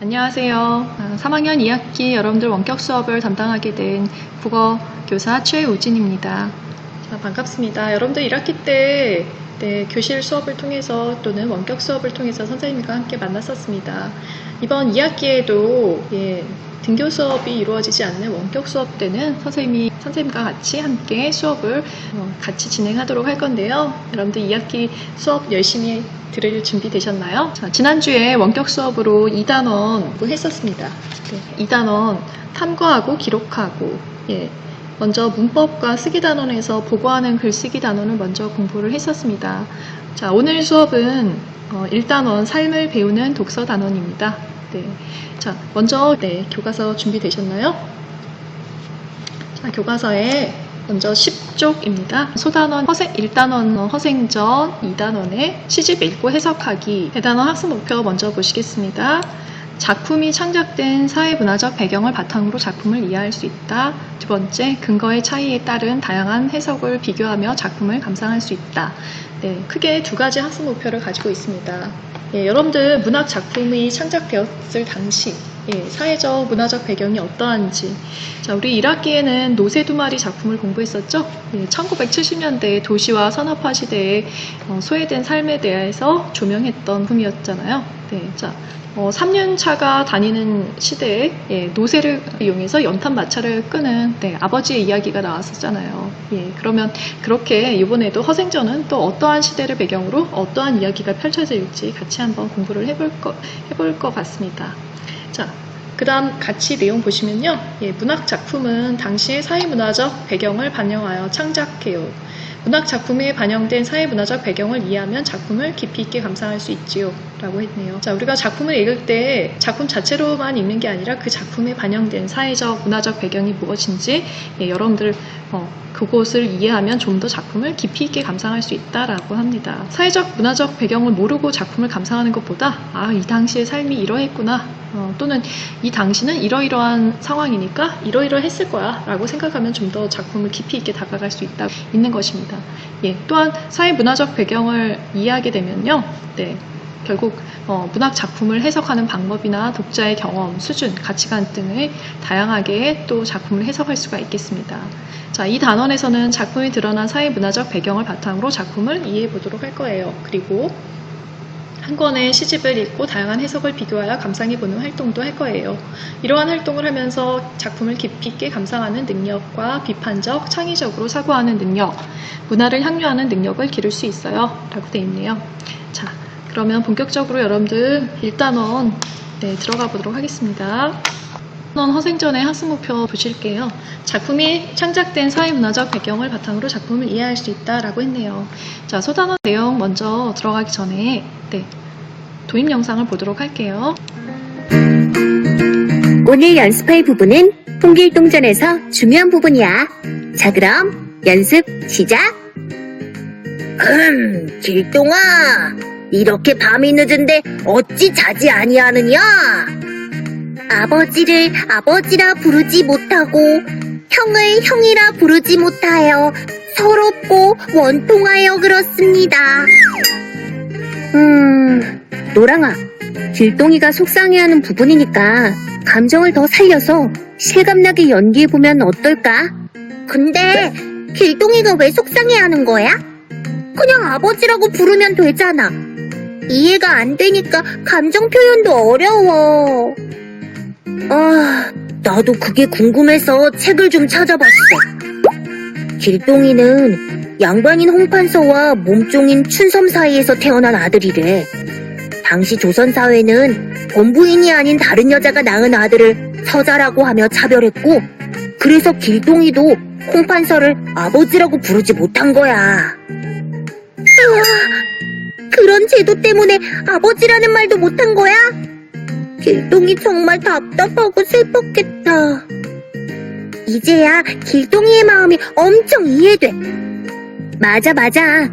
안녕하세요. 3학년 2학기 여러분들 원격 수업을 담당하게 된 국어교사 최우진입니다. 반갑습니다. 여러분들 1학기 때 교실 수업을 통해서 또는 원격 수업을 통해서 선생님과 함께 만났었습니다. 이번 2학기에도 등교 수업이 이루어지지 않는 원격 수업 때는 선생님과 같이 함께 수업을 같이 진행하도록 할 건데요. 여러분들 2학기 수업 열심히 들을 준비 되셨나요? 자, 지난주에 원격 수업으로 2단원 했었습니다. 2단원 탐구하고 기록하고 먼저 문법과 쓰기 단원에서 보고하는 글쓰기 단원을 먼저 공부를 했었습니다. 자, 오늘 수업은 1단원 삶을 배우는 독서 단원입니다. 자, 먼저 교과서 준비되셨나요? 자, 교과서에 먼저 10쪽입니다. 소단원 1단원 허생전, 2단원의 시집 읽고 해석하기, 대단원 학습 목표 먼저 보시겠습니다. 작품이 창작된 사회문화적 배경을 바탕으로 작품을 이해할 수 있다. 두 번째, 근거의 차이에 따른 다양한 해석을 비교하며 작품을 감상할 수 있다. 크게 두 가지 학습 목표를 가지고 있습니다. 여러분들 문학 작품이 창작되었을 당시 사회적 문화적 배경이 어떠한지. 자, 우리 1학기에는 노새 두 마리 작품을 공부했었죠. 1970년대 도시와 산업화 시대에 소외된 삶에 대해서 조명했던 품이었잖아요. 자, 3년차가 다니는 시대에 노새를 이용해서 연탄 마차를 끄는 아버지의 이야기가 나왔었잖아요. 그러면 그렇게 이번에도 허생전은 또 어떠한 시대를 배경으로 어떠한 이야기가 펼쳐질지 같이 한번 공부를 해볼 것 같습니다. 자, 그 다음 같이 내용 보시면요. 문학 작품은 당시의 사회문화적 배경을 반영하여 창작해요. 문학 작품에 반영된 사회문화적 배경을 이해하면 작품을 깊이 있게 감상할 수 있지요. 라고 했네요. 자, 우리가 작품을 읽을 때 작품 자체로만 읽는 게 아니라 그 작품에 반영된 사회적, 문화적 배경이 무엇인지 여러분들 그것을 이해하면 좀 더 작품을 깊이 있게 감상할 수 있다라고 합니다. 사회적, 문화적 배경을 모르고 작품을 감상하는 것보다 이 당시의 삶이 이러했구나. 또는 이 당시는 이러이러한 상황이니까 이러이러했을 거야 라고 생각하면 좀 더 작품을 깊이 있게 다가갈 수 있는 것입니다. 또한 사회문화적 배경을 이해하게 되면요. 결국 문학 작품을 해석하는 방법이나 독자의 경험, 수준, 가치관 등을 다양하게 또 작품을 해석할 수가 있겠습니다. 자, 이 단원에서는 작품이 드러난 사회문화적 배경을 바탕으로 작품을 이해해 보도록 할 거예요. 그리고 한 권의 시집을 읽고 다양한 해석을 비교하여 감상해보는 활동도 할 거예요. 이러한 활동을 하면서 작품을 깊이 있게 감상하는 능력과 비판적, 창의적으로 사고하는 능력, 문화를 향유하는 능력을 기를 수 있어요. 라고 되어 있네요. 자, 그러면 본격적으로 여러분들 1단원 들어가 보도록 하겠습니다. 허생전의 학습목표 보실게요. 작품이 창작된 사회문화적 배경을 바탕으로 작품을 이해할 수 있다라고 했네요. 자, 소단원 내용 먼저 들어가기 전에 도입 영상을 보도록 할게요. 오늘 연습할 부분은 홍길동전에서 중요한 부분이야. 자, 그럼 연습 시작! 길동아, 이렇게 밤이 늦은데 어찌 자지 아니하느냐? 아버지를 아버지라 부르지 못하고 형을 형이라 부르지 못하여 서럽고 원통하여 그렇습니다. 노랑아, 길동이가 속상해하는 부분이니까 감정을 더 살려서 실감나게 연기해보면 어떨까? 근데 길동이가 왜 속상해하는 거야? 그냥 아버지라고 부르면 되잖아. 이해가 안 되니까 감정 표현도 어려워. 나도 그게 궁금해서 책을 좀 찾아봤어. 길동이는 양반인 홍판서와 몸종인 춘섬 사이에서 태어난 아들이래. 당시 조선사회는 본부인이 아닌 다른 여자가 낳은 아들을 서자라고 하며 차별했고, 그래서 길동이도 홍판서를 아버지라고 부르지 못한 거야. 그런 제도 때문에 아버지라는 말도 못한 거야? 길동이 정말 답답하고 슬펐겠다. 이제야 길동이의 마음이 엄청 이해돼. 맞아.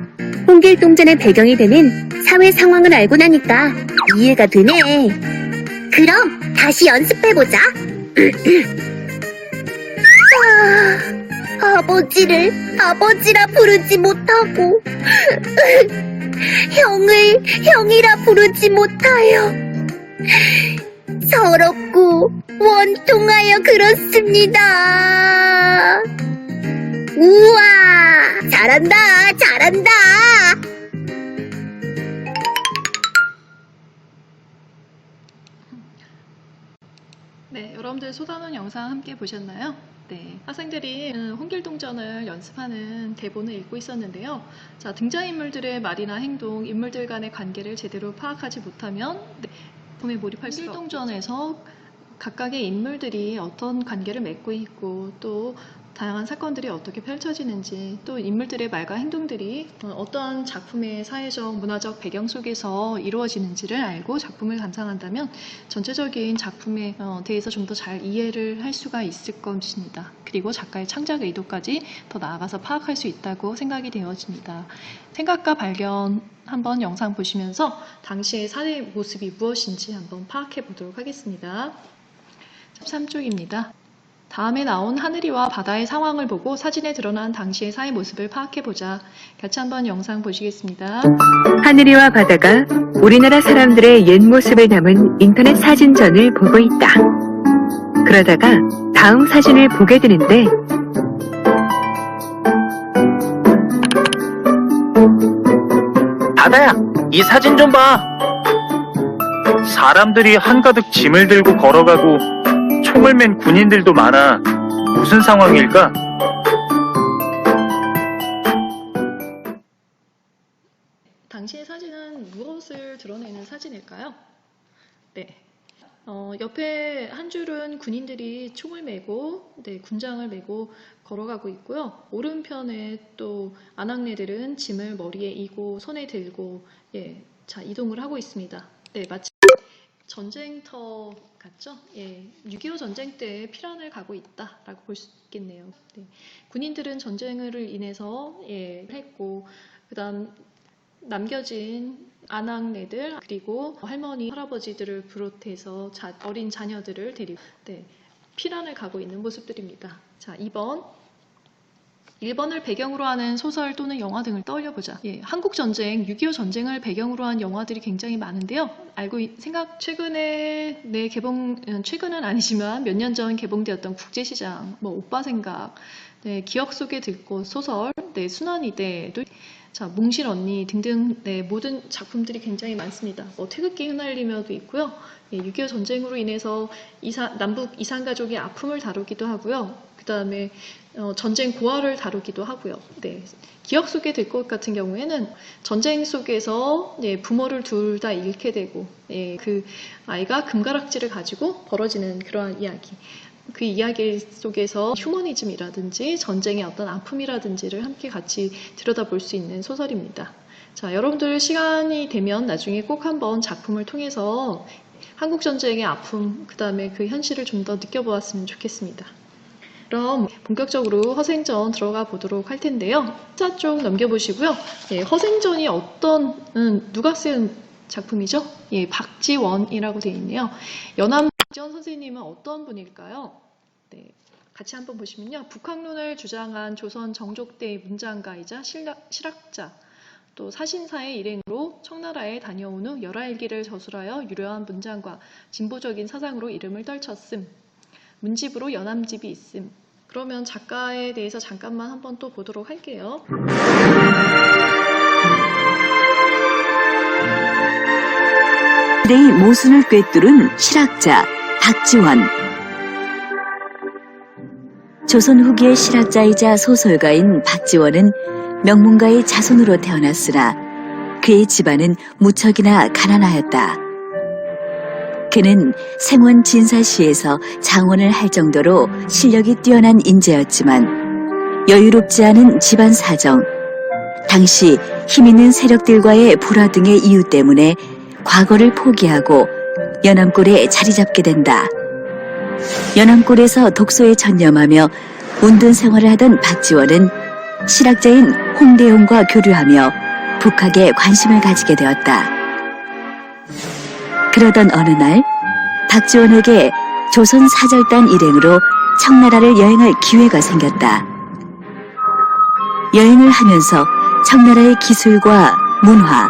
홍길동전의 배경이 되는 사회 상황을 알고 나니까 이해가 되네. 그럼 다시 연습해보자. 아버지를 아버지라 부르지 못하고 형을 형이라 부르지 못하여 서럽고 원통하여 그렇습니다. 우와, 잘한다, 잘한다. 네, 여러분들 소단원 영상 함께 보셨나요? 네, 학생들이 홍길동전을 연습하는 대본을 읽고 있었는데요. 자, 등장인물들의 말이나 행동, 인물들 간의 관계를 제대로 파악하지 못하면 작품에 몰입할 수가 없죠. 홍길동전에서 각각의 인물들이 어떤 관계를 맺고 있고 또 다양한 사건들이 어떻게 펼쳐지는지 또 인물들의 말과 행동들이 어떠한 작품의 사회적, 문화적 배경 속에서 이루어지는지를 알고 작품을 감상한다면 전체적인 작품에 대해서 좀 더 잘 이해를 할 수가 있을 것입니다. 그리고 작가의 창작 의도까지 더 나아가서 파악할 수 있다고 생각이 되어집니다. 생각과 발견 한번 영상 보시면서 당시의 사회 모습이 무엇인지 한번 파악해 보도록 하겠습니다. 13쪽입니다. 다음에 나온 하늘이와 바다의 상황을 보고 사진에 드러난 당시의 사회 모습을 파악해보자. 같이 한번 영상 보시겠습니다. 하늘이와 바다가 우리나라 사람들의 옛 모습을 담은 인터넷 사진전을 보고 있다. 그러다가 다음 사진을 보게 되는데 바다야, 이 사진 좀 봐. 사람들이 한가득 짐을 들고 걸어가고 총을 맨 군인들도 많아. 무슨 상황일까? 당시의 사진은 무엇을 드러내는 사진일까요? 네. 옆에 한 줄은 군인들이 총을 메고, 군장을 메고 걸어가고 있고요. 오른편에 또 아낙네들은 짐을 머리에 이고 손에 들고, 이동을 하고 있습니다. 네, 마치 전쟁터 같죠? 6.25 전쟁 때 피란을 가고 있다라고 볼 수 있겠네요. 네. 군인들은 전쟁을 인해서 했고, 그다음 남겨진 아낙네들 그리고 할머니, 할아버지들을 비롯해서 어린 자녀들을 데리고 피란을 가고 있는 모습들입니다. 자, 1번을 배경으로 하는 소설 또는 영화 등을 떠올려보자. 한국전쟁, 6.25 전쟁을 배경으로 한 영화들이 굉장히 많은데요. 최근은 아니지만 몇 년 전 개봉되었던 국제시장, 오빠 생각, 기억 속에 들꽃 소설, 순환이대도 자, 몽실 언니 등등 모든 작품들이 굉장히 많습니다. 태극기 흩날리며도 있고요. 6.25 전쟁으로 인해서 남북 이산가족의 아픔을 다루기도 하고요. 그 다음에 전쟁 고아를 다루기도 하고요. 기억 속에 들꽃 같은 경우에는 전쟁 속에서 부모를 둘 다 잃게 되고 그 아이가 금가락지를 가지고 벌어지는 그러한 이야기. 그 이야기 속에서 휴머니즘이라든지 전쟁의 어떤 아픔이라든지를 함께 같이 들여다볼 수 있는 소설입니다. 자, 여러분들 시간이 되면 나중에 꼭 한번 작품을 통해서 한국전쟁의 아픔, 그 다음에 그 현실을 좀 더 느껴보았으면 좋겠습니다. 그럼 본격적으로 허생전 들어가 보도록 할 텐데요. 14쪽 넘겨보시고요. 허생전이 누가 쓴 작품이죠? 박지원이라고 되어 있네요. 박지원 선생님은 어떤 분일까요? 같이 한번 보시면요. 북학론을 주장한 조선 정족대의 문장가이자 실학자, 또 사신사의 일행으로 청나라에 다녀온 후 열하일기를 저술하여 유려한 문장과 진보적인 사상으로 이름을 떨쳤음. 문집으로 연암집이 있음. 그러면 작가에 대해서 잠깐만 한번 또 보도록 할게요. 시대의 모순을 꿰뚫은 실학자 박지원. 조선 후기의 실학자이자 소설가인 박지원은 명문가의 자손으로 태어났으나 그의 집안은 무척이나 가난하였다. 그는 생원 진사시에서 장원을 할 정도로 실력이 뛰어난 인재였지만 여유롭지 않은 집안 사정, 당시 힘있는 세력들과의 불화 등의 이유 때문에 과거를 포기하고 연암골에 자리 잡게 된다. 연암골에서 독서에 전념하며 운동 생활을 하던 박지원은 실학자인 홍대용과 교류하며 북학에 관심을 가지게 되었다. 그러던 어느 날 박지원에게 조선 사절단 일행으로 청나라를 여행할 기회가 생겼다. 여행을 하면서 청나라의 기술과 문화,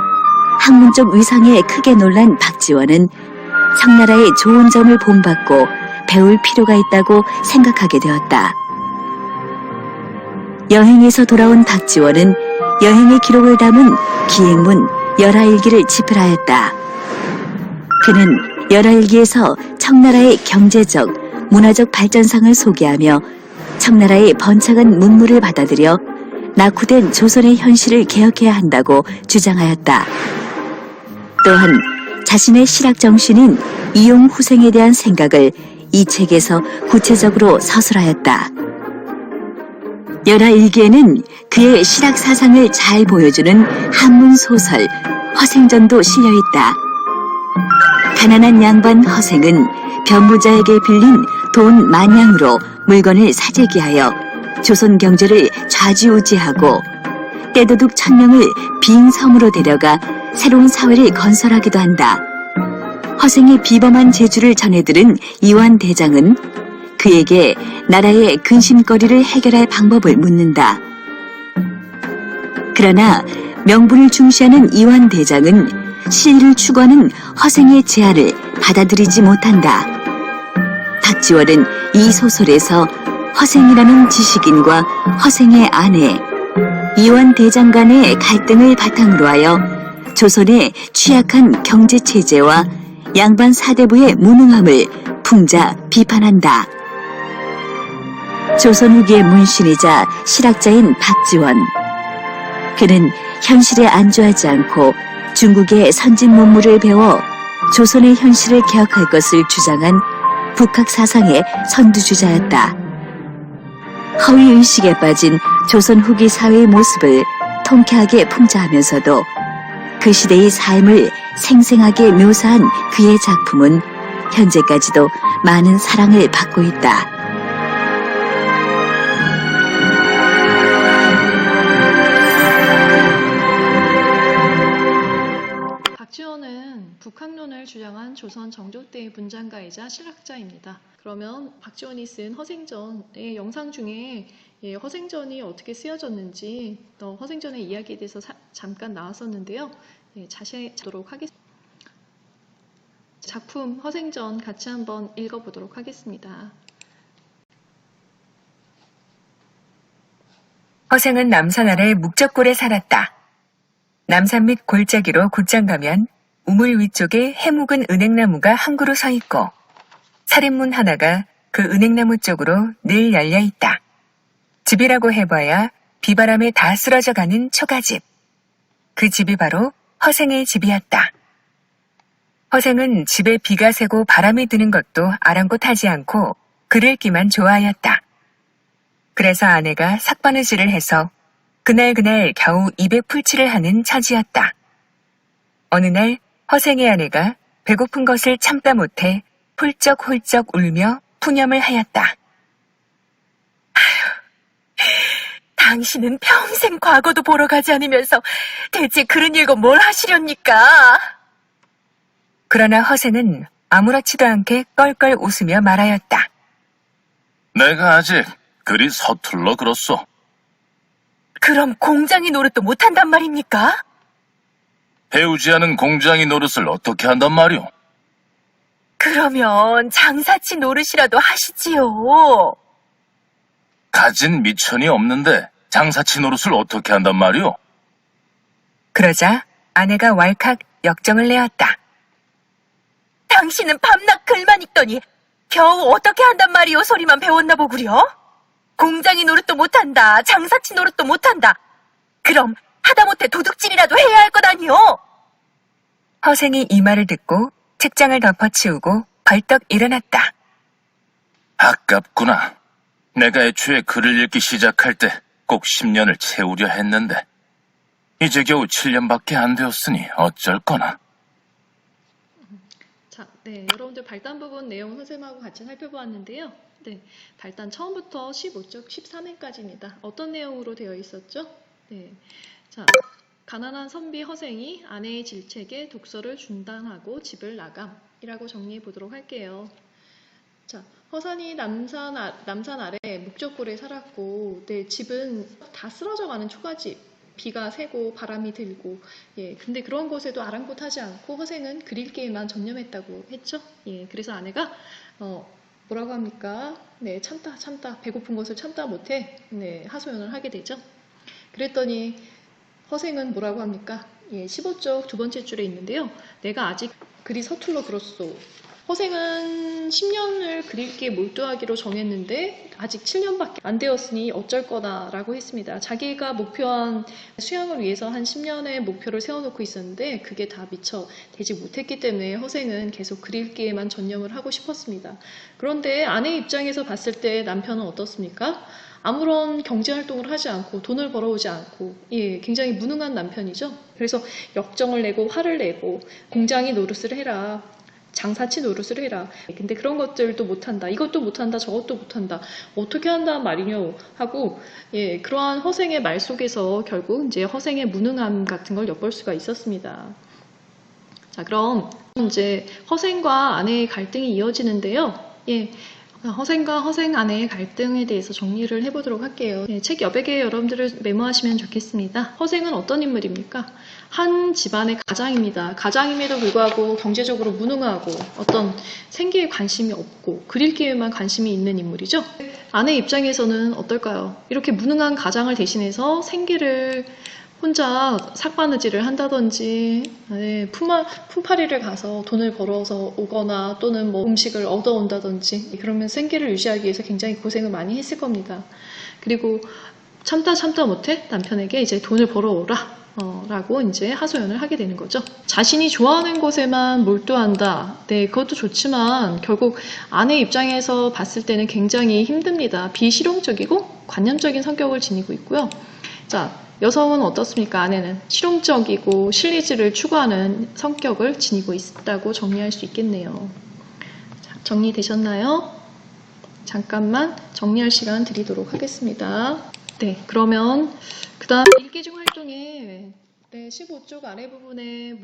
학문적 위상에 크게 놀란 박지원은 청나라의 좋은 점을 본받고 배울 필요가 있다고 생각하게 되었다. 여행에서 돌아온 박지원은 여행의 기록을 담은 기행문 열하일기를 집필하였다. 그는 열하일기에서 청나라의 경제적, 문화적 발전상을 소개하며 청나라의 번창한 문물을 받아들여 낙후된 조선의 현실을 개혁해야 한다고 주장하였다. 또한 자신의 실학 정신인 이용후생에 대한 생각을 이 책에서 구체적으로 서술하였다. 열하일기에는 그의 실학 사상을 잘 보여주는 한문 소설 허생전도 실려있다. 가난한 양반 허생은 변부자에게 빌린 돈 만냥으로 물건을 사재기하여 조선 경제를 좌지우지하고 떼도둑 1000명을 빈 섬으로 데려가 새로운 사회를 건설하기도 한다. 허생의 비범한 재주를 전해들은 이완 대장은 그에게 나라의 근심거리를 해결할 방법을 묻는다. 그러나 명분을 중시하는 이완 대장은 시를 추구하는 허생의 제안을 받아들이지 못한다. 박지원은 이 소설에서 허생이라는 지식인과 허생의 아내 이완 대장 간의 갈등을 바탕으로 하여 조선의 취약한 경제체제와 양반 사대부의 무능함을 풍자 비판한다. 조선 후기의 문신이자 실학자인 박지원. 그는 현실에 안주하지 않고 중국의 선진 문물을 배워 조선의 현실을 개혁할 것을 주장한 북학 사상의 선두주자였다. 허위의식에 빠진 조선 후기 사회의 모습을 통쾌하게 풍자하면서도 그 시대의 삶을 생생하게 묘사한 그의 작품은 현재까지도 많은 사랑을 받고 있다. 박지원은 북학론을 주장한 조선 정조 때의 문장가이자 실학자입니다. 그러면 박지원이 쓴 허생전의 영상 중에 허생전이 어떻게 쓰여졌는지 또 허생전의 이야기에 대해서 잠깐 나왔었는데요. 자세히 보도록 하겠습니다. 작품 허생전 같이 한번 읽어보도록 하겠습니다. 허생은 남산 아래 묵적골에 살았다. 남산 밑 골짜기로 곧장 가면 우물 위쪽에 해묵은 은행나무가 한 그루 서 있고 살인문 하나가 그 은행나무 쪽으로 늘 열려 있다. 집이라고 해봐야 비바람에 다 쓰러져 가는 초가집. 그 집이 바로 허생의 집이었다. 허생은 집에 비가 새고 바람이 드는 것도 아랑곳하지 않고 그를 끼만 좋아하였다. 그래서 아내가 삭바느질을 해서 그날 겨우 200풀칠을 하는 처지였다. 어느 날 허생의 아내가 배고픈 것을 참다 못해 훌쩍훌쩍 울며 푸념을 하였다. 당신은 평생 과거도 보러 가지 않으면서 대체 그런 일고 뭘 하시렵니까? 그러나 허생은 아무렇지도 않게 껄껄 웃으며 말하였다. 내가 아직 그리 서툴러 그렇소. 그럼 공장이 노릇도 못한단 말입니까? 배우지 않은 공장이 노릇을 어떻게 한단 말이오? 그러면 장사치 노릇이라도 하시지요. 가진 미천이 없는데 장사치 노릇을 어떻게 한단 말이오? 그러자 아내가 왈칵 역정을 내었다. 당신은 밤낮 글만 읽더니 겨우 어떻게 한단 말이오 소리만 배웠나 보구려? 공장이 노릇도 못한다, 장사치 노릇도 못한다. 그럼 하다못해 도둑질이라도 해야 할 것 아니오? 허생이 이 말을 듣고 책장을 덮어치우고 벌떡 일어났다. 아깝구나. 내가 애초에 글을 읽기 시작할 때 꼭 10년을 채우려 했는데 이제 겨우 7년밖에 안 되었으니 어쩔 거나. 자, 여러분들 발단 부분 내용 선생님하고 같이 살펴보았는데요. 발단 처음부터 15쪽 13회까지입니다. 어떤 내용으로 되어 있었죠? 자, 가난한 선비 허생이 아내의 질책에 독서를 중단하고 집을 나감이라고 정리해 보도록 할게요. 자, 허산이 남산 아래 묵적골에 살았고, 집은 다 쓰러져가는 초가집. 비가 새고 바람이 들고, 근데 그런 곳에도 아랑곳하지 않고 허생은 그릴 게에만 전념했다고 했죠. 그래서 아내가 뭐라고 합니까? 참다 배고픈 것을 참다 못해 하소연을 하게 되죠. 그랬더니 허생은 뭐라고 합니까? 15쪽 두 번째 줄에 있는데요. 내가 아직 그리 서툴러 그렇소. 허생은 10년을 그릴기에 몰두하기로 정했는데 아직 7년밖에 안 되었으니 어쩔 거다라고 했습니다. 자기가 목표한 수양을 위해서 한 10년의 목표를 세워놓고 있었는데 그게 다 미처 되지 못했기 때문에 허생은 계속 그릴기에만 전념을 하고 싶었습니다. 그런데 아내 입장에서 봤을 때 남편은 어떻습니까? 아무런 경제활동을 하지 않고 돈을 벌어오지 않고 굉장히 무능한 남편이죠. 그래서 역정을 내고 화를 내고 공장이 노릇을 해라. 장사치 노릇을 해라. 근데 그런 것들도 못한다. 이것도 못한다. 저것도 못한다. 어떻게 한다는 말이뇨? 하고 그러한 허생의 말 속에서 결국 이제 허생의 무능함 같은 걸 엿볼 수가 있었습니다. 자, 그럼 이제 허생과 아내의 갈등이 이어지는데요. 허생과 허생 아내의 갈등에 대해서 정리를 해보도록 할게요. 책 여백에 여러분들을 메모하시면 좋겠습니다. 허생은 어떤 인물입니까? 한 집안의 가장입니다. 가장임에도 불구하고 경제적으로 무능하고 어떤 생계에 관심이 없고 그릴 기에만 관심이 있는 인물이죠. 아내 입장에서는 어떨까요? 이렇게 무능한 가장을 대신해서 생계를 혼자 삭바느질을 한다든지 품팔이를 가서 돈을 벌어서 오거나 또는 뭐 음식을 얻어온다든지 그러면 생계를 유지하기 위해서 굉장히 고생을 많이 했을 겁니다. 그리고 참다 못해 남편에게 이제 돈을 벌어오라 라고 이제 하소연을 하게 되는 거죠. 자신이 좋아하는 곳에만 몰두한다. 그것도 좋지만 결국 아내 입장에서 봤을 때는 굉장히 힘듭니다. 비실용적이고 관념적인 성격을 지니고 있고요. 자, 여성은 어떻습니까? 아내는 실용적이고 실리즈를 추구하는 성격을 지니고 있다고 정리할 수 있겠네요. 자, 정리되셨나요? 잠깐만 정리할 시간 드리도록 하겠습니다. 그러면 그 다음 일기중 활동에 15쪽 아래 부분에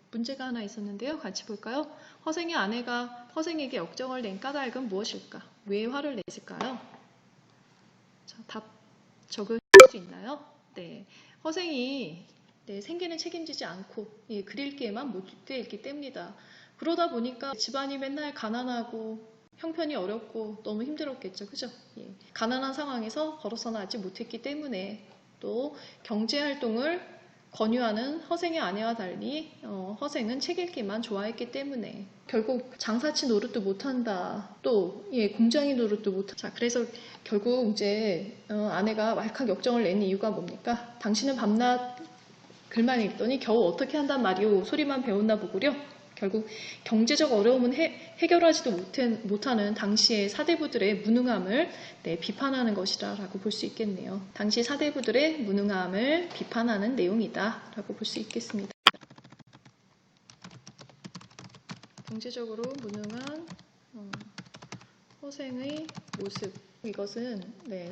문제가 하나 있었는데요. 같이 볼까요? 허생의 아내가 허생에게 역정을 낸 까닭은 무엇일까? 왜 화를 냈을까요? 자, 답 적으실 수 있나요? 허생이 생계는 책임지지 않고 그릴 기에만 몰두해 있기 때문이다. 그러다 보니까 집안이 맨날 가난하고 형편이 어렵고 너무 힘들었겠죠. 그죠? 가난한 상황에서 벗어나지 못했기 때문에 또 경제활동을 권유하는 허생의 아내와 달리 허생은 책 읽기만 좋아했기 때문에 결국 장사치 노릇도 못한다. 또 공장이 노릇도 못한다. 자, 그래서 결국 이제 아내가 왈칵 역정을 낸 이유가 뭡니까? 당신은 밤낮 글만 읽더니 겨우 어떻게 한단 말이오 소리만 배웠나 보구려. 결국 경제적 어려움은 해결하지도 못하는 당시의 사대부들의 무능함을 비판하는 것이라고 볼 수 있겠네요. 당시 사대부들의 무능함을 비판하는 내용이다 라고 볼 수 있겠습니다. 경제적으로 무능한 허생의 모습, 이것은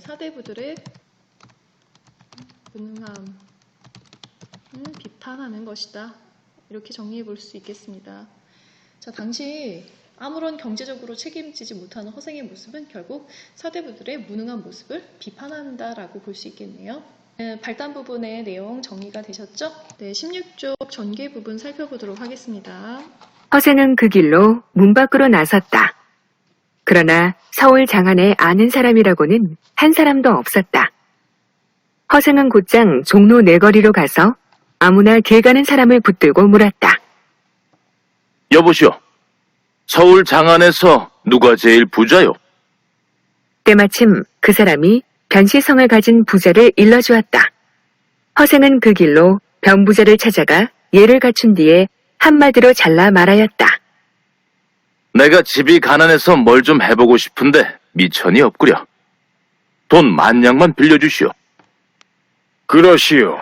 사대부들의 무능함을 비판하는 것이다. 이렇게 정리해 볼 수 있겠습니다. 자, 당시 아무런 경제적으로 책임지지 못하는 허생의 모습은 결국 사대부들의 무능한 모습을 비판한다라고 볼 수 있겠네요. 발단 부분의 내용 정리가 되셨죠? 16쪽 전개 부분 살펴보도록 하겠습니다. 허생은 그 길로 문 밖으로 나섰다. 그러나 서울 장안에 아는 사람이라고는 한 사람도 없었다. 허생은 곧장 종로 내거리로 가서 아무나 길 가는 사람을 붙들고 물었다. 여보시오. 서울 장안에서 누가 제일 부자요? 때마침 그 사람이 변시성을 가진 부자를 일러주었다. 허생은 그 길로 변부자를 찾아가 예를 갖춘 뒤에 한마디로 잘라 말하였다. 내가 집이 가난해서 뭘 좀 해보고 싶은데 미천이 없구려. 돈 10,000냥만 빌려주시오. 그러시오.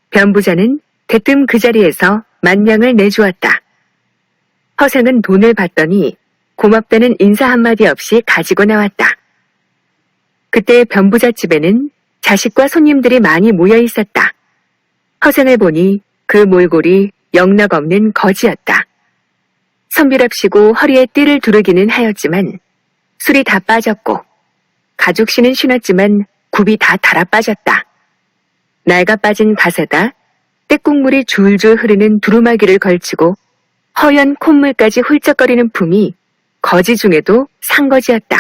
변부자는 대뜸 그 자리에서 10,000냥을 내주었다. 허생은 돈을 받더니 고맙다는 인사 한마디 없이 가지고 나왔다. 그때 변부자 집에는 자식과 손님들이 많이 모여 있었다. 허생을 보니 그 몰골이 영락없는 거지였다. 선비랍시고 허리에 띠를 두르기는 하였지만 술이 다 빠졌고 가죽신은 신었지만 굽이 다 달아 빠졌다. 낡아 빠진 밭에다 때국물이 줄줄 흐르는 두루마기를 걸치고 허연 콧물까지 훌쩍거리는 품이 거지 중에도 상거지였다.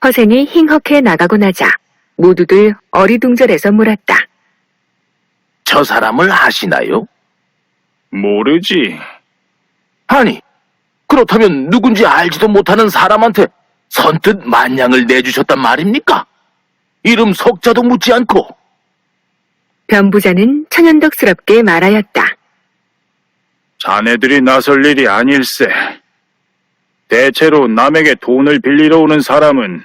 허생이 힝헉해 나가고 나자 모두들 어리둥절해서 물었다. 저 사람을 아시나요? 모르지. 아니, 그렇다면 누군지 알지도 못하는 사람한테 선뜻 만냥을 내주셨단 말입니까? 이름 석자도 묻지 않고. 변부자는 천연덕스럽게 말하였다. 자네들이 나설 일이 아닐세. 대체로 남에게 돈을 빌리러 오는 사람은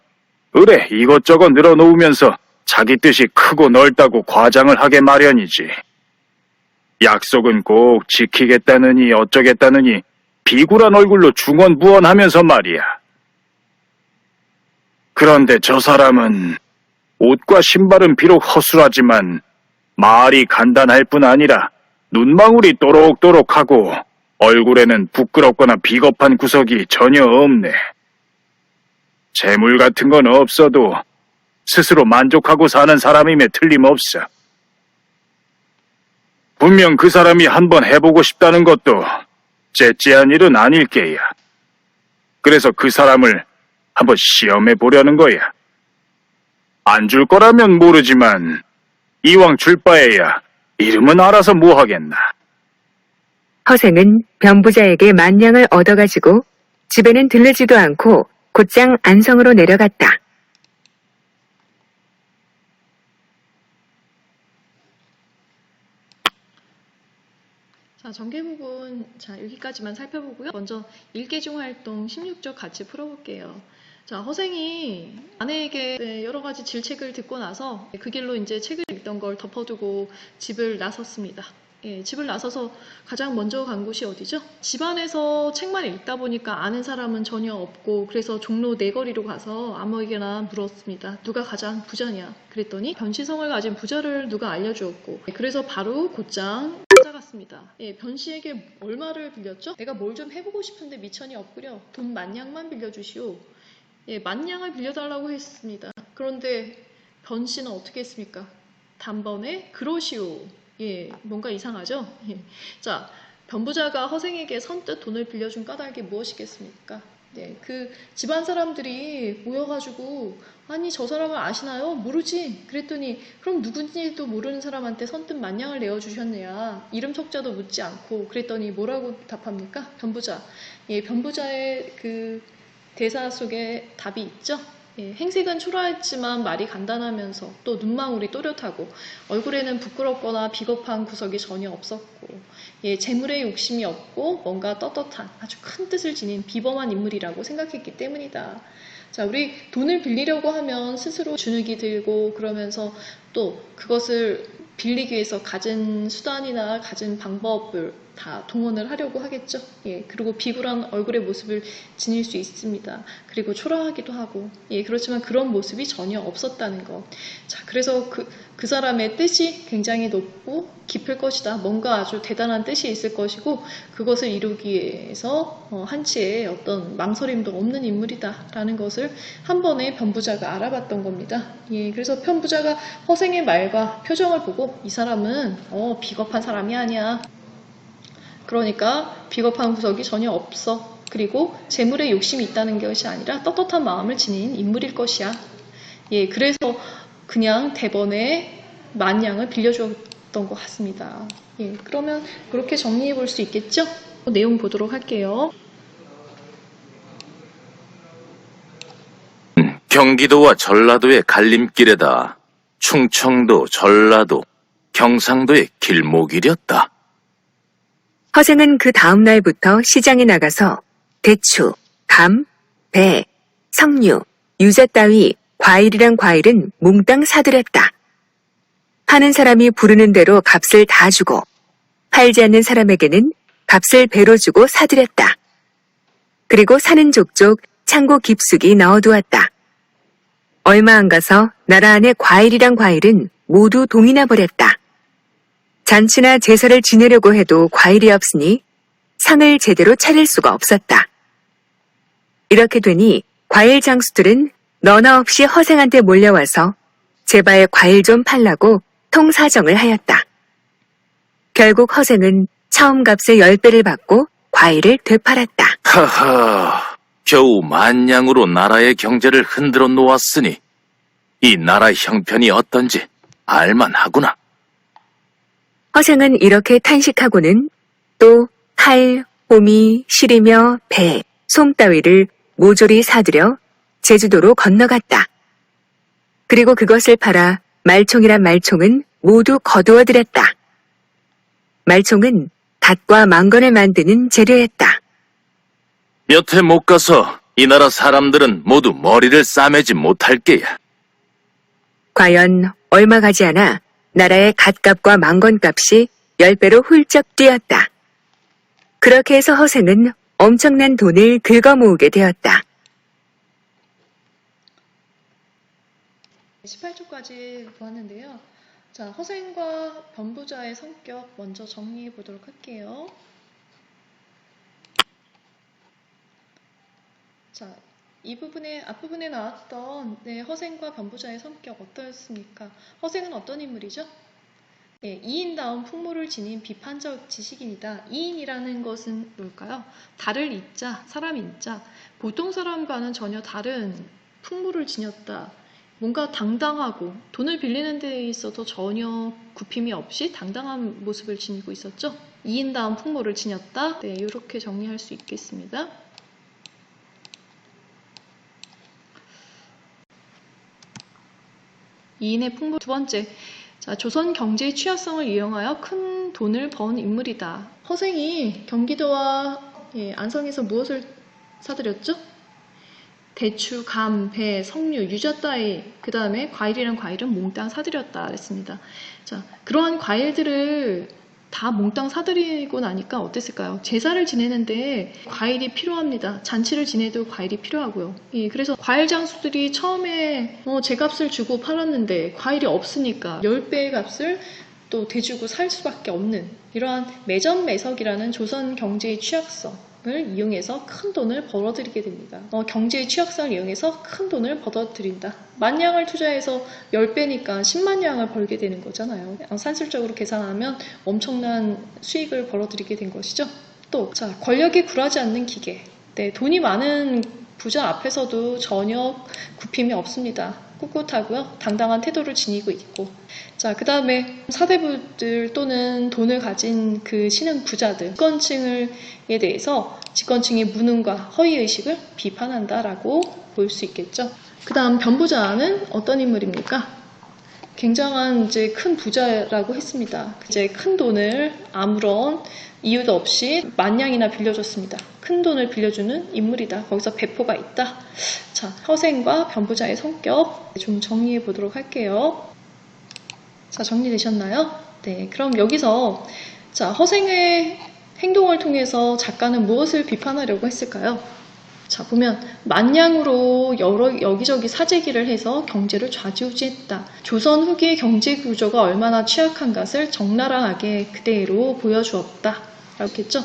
의뢰 이것저것 늘어놓으면서 자기 뜻이 크고 넓다고 과장을 하게 마련이지. 약속은 꼭 지키겠다느니 어쩌겠다느니 비굴한 얼굴로 중언부언하면서 말이야. 그런데 저 사람은 옷과 신발은 비록 허술하지만 말이 간단할 뿐 아니라 눈망울이 또록또록하고 얼굴에는 부끄럽거나 비겁한 구석이 전혀 없네. 재물 같은 건 없어도 스스로 만족하고 사는 사람임에 틀림없어. 분명 그 사람이 한번 해보고 싶다는 것도 째째한 일은 아닐 게야. 그래서 그 사람을 한번 시험해 보려는 거야. 안 줄 거라면 모르지만 이왕 줄 바에야 이름은 알아서 뭐 하겠나. 허생은 변부자에게 만냥을 얻어가지고 집에는 들르지도 않고 곧장 안성으로 내려갔다. 자, 전개 부분, 자, 여기까지만 살펴보고요. 먼저 일계중 활동 16쪽 같이 풀어볼게요. 자, 허생이 아내에게 여러 가지 질책을 듣고 나서 그 길로 이제 책을 읽던 걸 덮어두고 집을 나섰습니다. 예, 집을 나서서 가장 먼저 간 곳이 어디죠? 집안에서 책만 읽다 보니까 아는 사람은 전혀 없고 그래서 종로 네거리로 가서 아무에게나 물었습니다. 누가 가장 부자냐? 그랬더니 변시성을 가진 부자를 누가 알려주었고 그래서 바로 곧장 찾아갔습니다. 예, 변씨에게 얼마를 빌렸죠? 내가 뭘 좀 해보고 싶은데 미천이 없구려. 돈 만냥만 빌려주시오. 예, 만냥을 빌려달라고 했습니다. 그런데 변씨는 어떻게 했습니까? 단번에 그러시오. 예, 뭔가 이상하죠? 예. 자, 변부자가 허생에게 선뜻 돈을 빌려준 까닭이 무엇이겠습니까? 네, 그 집안 사람들이 모여가지고 아니 저 사람을 아시나요? 모르지? 그랬더니 그럼 누군지도 모르는 사람한테 선뜻 만냥을 내어주셨느냐? 이름 석자도 묻지 않고 그랬더니 뭐라고 답합니까? 변부자. 예, 변부자의 그 대사 속에 답이 있죠? 예, 행색은 초라했지만 말이 간단하면서 또 눈망울이 또렷하고 얼굴에는 부끄럽거나 비겁한 구석이 전혀 없었고 예, 재물에 욕심이 없고 뭔가 떳떳한 아주 큰 뜻을 지닌 비범한 인물이라고 생각했기 때문이다. 자, 우리 돈을 빌리려고 하면 스스로 주눅이 들고 그러면서 또 그것을 빌리기 위해서 가진 수단이나 가진 방법을 다 동원을 하려고 하겠죠. 예, 그리고 비굴한 얼굴의 모습을 지닐 수 있습니다. 그리고 초라하기도 하고, 예, 그렇지만 그런 모습이 전혀 없었다는 것. 자, 그래서 그 사람의 뜻이 굉장히 높고 깊을 것이다. 뭔가 아주 대단한 뜻이 있을 것이고, 그것을 이루기 위해서 한치의 어떤 망설임도 없는 인물이다라는 것을 한 번에 변부자가 알아봤던 겁니다. 예, 그래서 변부자가 허생의 말과 표정을 보고 이 사람은 비겁한 사람이 아니야. 그러니까 비겁한 구석이 전혀 없어. 그리고 재물에 욕심이 있다는 것이 아니라 떳떳한 마음을 지닌 인물일 것이야. 예, 그래서 그냥 대번에 만냥을 빌려주었던 것 같습니다. 예, 그러면 그렇게 정리해 볼 수 있겠죠? 내용 보도록 할게요. 경기도와 전라도의 갈림길에다 충청도, 전라도, 경상도의 길목이렸다. 허생은 그 다음 날부터 시장에 나가서 대추, 감, 배, 석류, 유자 따위 과일이란 과일은 몽땅 사들였다. 파는 사람이 부르는 대로 값을 다 주고 팔지 않는 사람에게는 값을 배로 주고 사들였다. 그리고 사는 족족 창고 깊숙이 넣어두었다. 얼마 안 가서 나라 안의 과일이란 과일은 모두 동이 나버렸다. 잔치나 제사를 지내려고 해도 과일이 없으니 상을 제대로 차릴 수가 없었다. 이렇게 되니 과일 장수들은 너나 없이 허생한테 몰려와서 제발 과일 좀 팔라고 통사정을 하였다. 결국 허생은 처음 값의 10배를 받고 과일을 되팔았다. 하하, 겨우 만냥으로 나라의 경제를 흔들어 놓았으니 이 나라 형편이 어떤지 알만하구나. 허생은 이렇게 탄식하고는 또 칼, 호미, 실이며 배, 솜 따위를 모조리 사들여 제주도로 건너갔다. 그리고 그것을 팔아 말총이란 말총은 모두 거두어들였다. 말총은 닷과 망건을 만드는 재료였다. 몇 해 못 가서 이 나라 사람들은 모두 머리를 싸매지 못할 게야. 과연 얼마 가지 않아 나라의 갓값과 망건값이 10배로 훌쩍 뛰었다. 그렇게 해서 허생은 엄청난 돈을 긁어 모으게 되었다. 18초까지 보았는데요. 자, 허생과 변부자의 성격 먼저 정리해 보도록 할게요. 자, 이 부분에 앞부분에 나왔던 허생과 변부자의 성격 어떠했습니까? 허생은 어떤 인물이죠? 네, 이인다운 풍모를 지닌 비판적 지식인이다. 이인이라는 것은 뭘까요? 달을 이자, 사람 인자. 보통 사람과는 전혀 다른 풍모를 지녔다. 뭔가 당당하고 돈을 빌리는 데 있어서 전혀 굽힘이 없이 당당한 모습을 지니고 있었죠. 이인다운 풍모를 지녔다. 네, 이렇게 정리할 수 있겠습니다. 이인의 풍모 두 번째. 자, 조선 경제의 취약성을 이용하여 큰 돈을 번 인물이다. 허생이 경기도와 안성에서 무엇을 사들였죠? 대추, 감, 배, 석류, 유자 따위, 그 다음에 과일이란 과일은 몽땅 사들였다 그랬습니다. 자, 그러한 과일들을 다 몽땅 사들이고 나니까 어땠을까요? 제사를 지내는데 과일이 필요합니다. 잔치를 지내도 과일이 필요하고요. 그래서 과일 장수들이 처음에 제값을 주고 팔았는데 과일이 없으니까 10배의 값을 또 대주고 살 수밖에 없는 이러한 매점매석이라는 조선 경제의 취약성을 이용해서 큰 돈을 벌어들이게 됩니다. 경제의 취약성을 이용해서 큰 돈을 벌어들인다. 10,000냥을 투자해서 10배니까 100,000냥을 벌게 되는 거잖아요. 산술적으로 계산하면 엄청난 수익을 벌어들이게 된 것이죠. 또, 자, 권력에 굴하지 않는 기계. 네, 돈이 많은 부자 앞에서도 전혀 굽힘이 없습니다. 꿋꿋하고요. 당당한 태도를 지니고 있고. 자, 그 다음에 사대부들 또는 돈을 가진 그 신흥 부자들, 집권층에 대해서 집권층의 무능과 허위의식을 비판한다라고 볼 수 있겠죠. 그 다음 변부자는 어떤 인물입니까? 굉장한 이제 큰 부자라고 했습니다. 이제 큰 돈을 아무런 이유도 없이 10,000냥이나 빌려줬습니다. 큰 돈을 빌려주는 인물이다. 거기서 배포가 있다. 자, 허생과 변부자의 성격 좀 정리해 보도록 할게요. 자, 정리되셨나요? 네, 그럼 여기서 자, 허생의 행동을 통해서 작가는 무엇을 비판하려고 했을까요? 자, 보면 10,000냥으로 여기저기 사재기를 해서 경제를 좌지우지했다. 조선 후기의 경제 구조가 얼마나 취약한 것을 적나라하게 그대로 보여주었다. 라고했죠.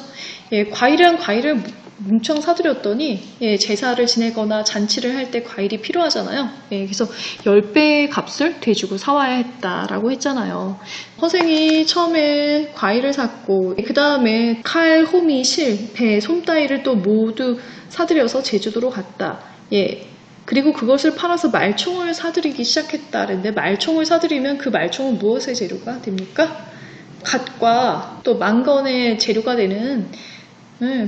과일이란 과일을 뭉청 사들였더니 제사를 지내거나 잔치를 할 때 과일이 필요하잖아요. 그래서 10배의 값을 대주고 사와야 했다라고 했잖아요. 허생이 처음에 과일을 샀고 그 다음에 칼, 호미, 실, 배, 솜 따위를 또 모두 사들여서 제주도로 갔다. 그리고 그것을 팔아서 말총을 사들이기 시작했다. 그런데 말총을 사들이면 그 말총은 무엇의 재료가 됩니까? 갓과 또 망건의 재료가 되는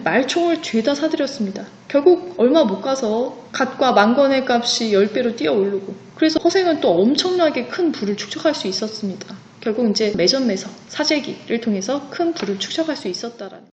말총을 죄다 사들였습니다. 결국 얼마 못 가서 갓과 망건의 값이 10배로 뛰어오르고 그래서 허생은 또 엄청나게 큰 부를 축적할 수 있었습니다. 결국 이제 매점매석, 사재기를 통해서 큰 부를 축적할 수 있었다라는